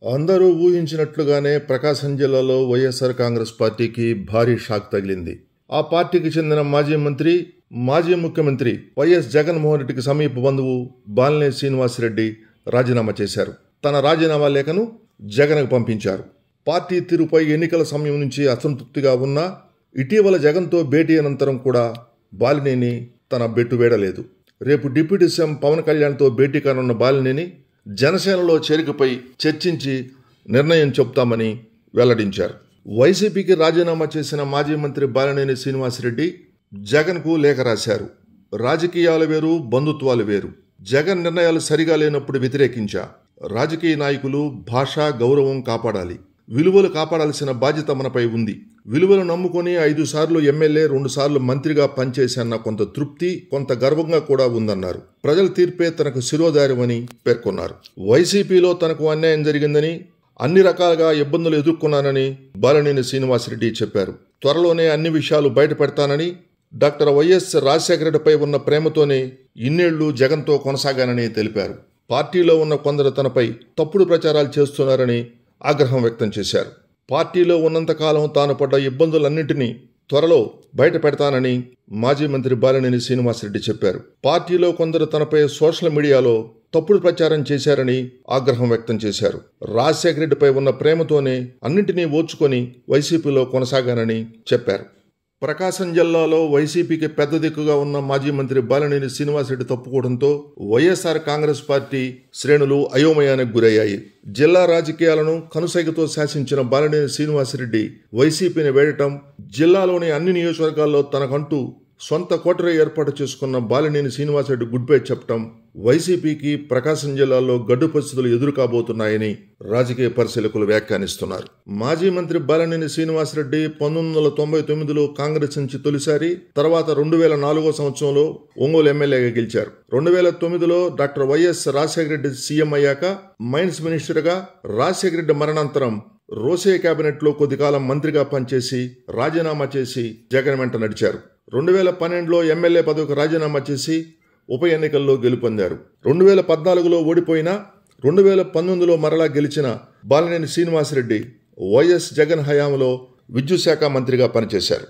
అందరూ ఊహించినట్లుగానే ప్రకాశం జిల్లాలో వైఎస్ఆర్ కాంగ్రెస్ పార్టీకి భారీ షాక్ తగిలింది. ఆ పార్టీకి చెందిన మాజీ ముఖ్యమంత్రి వైఎస్ జగన్మోహన్ రెడ్డికి సమీప బంధువు బాలినేని శ్రీనివాసరెడ్డి రాజీనామా చేశారు. తన రాజీనామా లేఖను జగన్కు పంపించారు. పార్టీ తీరుపై ఎన్నికల సమయం నుంచి అసంతృప్తిగా ఉన్నా ఇటీవల జగన్తో భేటీ అనంతరం కూడా బాలినేని తన బెట్టు వేడలేదు. రేపు డిప్యూటీ సీఎం పవన్ కళ్యాణ్తో భేటీ కానున్న బాలినేని జనసేనలో చేరికపై చర్చించి నిర్ణయం చెప్తామని వెల్లడించారు. వైసీపీకి రాజీనామా చేసిన మాజీ మంత్రి బాలినేని శ్రీనివాసరెడ్డి జగన్కు లేఖ రాశారు. రాజకీయాలు వేరు, బంధుత్వాలు వేరు. జగన్ నిర్ణయాలు సరిగా లేనప్పుడు వ్యతిరేకించా. రాజకీయ నాయకులు భాషా గౌరవం కాపాడాలి. విలువలు కాపాడాల్సిన బాధ్యత మనపై ఉంది. విలువలు నమ్ముకొని 5 సార్లు ఎమ్మెల్యే, 2 సార్లు మంత్రిగా పనిచేశాన్న కొంత తృప్తి, కొంత గర్వంగా కూడా ఉందన్నారు. ప్రజల తీర్పే తనకు శిరోధార్యమని పేర్కొన్నారు. వైసీపీలో తనకు అన్యాయం జరిగిందని, అన్ని రకాలుగా ఇబ్బందులు ఎదుర్కొన్నానని బాలినేని శ్రీనివాసరెడ్డి చెప్పారు. త్వరలోనే అన్ని విషయాలు బయటపెడతానని, డాక్టర్ వైఎస్ రాజశేఖర రెడ్డిపై ఉన్న ప్రేమతోనే ఇన్నేళ్లు జగన్తో కొనసాగానని తెలిపారు. పార్టీలో ఉన్న కొందరు తనపై తప్పుడు ప్రచారాలు చేస్తున్నారని ఆగ్రహం వ్యక్తం చేశారు. పార్టీలో ఉన్నంతకాలం తాను పడ్డ ఇబ్బందులన్నింటినీ త్వరలో బయట పెడతానని మాజీ మంత్రి బాలినేని శ్రీనివాసరెడ్డి చెప్పారు. పార్టీలో కొందరు తనపై సోషల్ మీడియాలో తప్పుడు ప్రచారం చేశారని ఆగ్రహం వ్యక్తం చేశారు. రాజశేఖర రెడ్డిపై ఉన్న ప్రేమతోనే అన్నింటినీ ఓర్చుకొని వైసీపీలో కొనసాగానని చెప్పారు. ప్రకాశం జిల్లాలో వైసీపీకి పెద్ద దిక్కుగా ఉన్న మాజీ మంత్రి బాలినేని శ్రీనివాసరెడ్డి తప్పుకోవడంతో వైఎస్ఆర్ కాంగ్రెస్ పార్టీ శ్రేణులు అయోమయానికి గురయ్యాయి. జిల్లా రాజకీయాలను కనుసైగతో శాసించిన బాలినేని శ్రీనివాసరెడ్డి వైసీపీని వేడటం, జిల్లాలోని అన్ని నియోజకవర్గాల్లో తనకంటూ సొంత కోటరీ ఏర్పాటు చేసుకున్న బాలినేని శ్రీనివాసరెడ్డి గుడ్ బై చెప్పడం వైసీపీకి ప్రకాశం జిల్లాలో గడ్డు పరిస్థితులు ఎదురు కాబోతున్నాయని రాజకీయ పరిశీలకులు వ్యాఖ్యానిస్తున్నారు. మాజీ మంత్రి బాలినేని శ్రీనివాసరెడ్డి 1999లో కాంగ్రెస్ నుంచి తొలిసారి, తర్వాత 2004 సంవత్సరంలో ఒంగోలు ఎమ్మెల్యేగా గెలిచారు. 2009లో డాక్టర్ వైఎస్ రాజశేఖర రెడ్డి సీఎం అయ్యాక మైన్స్ మినిస్టర్గా, రాజశేఖర రెడ్డి మరణాంతరం రోసే కేబినెట్లో కొద్దికాలం మంత్రిగా పనిచేసి రాజీనామా చేసి జగన్ వెంట నడిచారు. 2012లో ఎమ్మెల్యే పదవికి రాజీనామా చేసి ఉప ఎన్నికల్లో గెలుపొందారు. 2014లో ఓడిపోయినా 2019లో మరలా గెలిచిన బాలినేని శ్రీనివాసరెడ్డి వైఎస్ జగన్ హయాంలో విద్యుత్ శాఖ మంత్రిగా పనిచేశారు.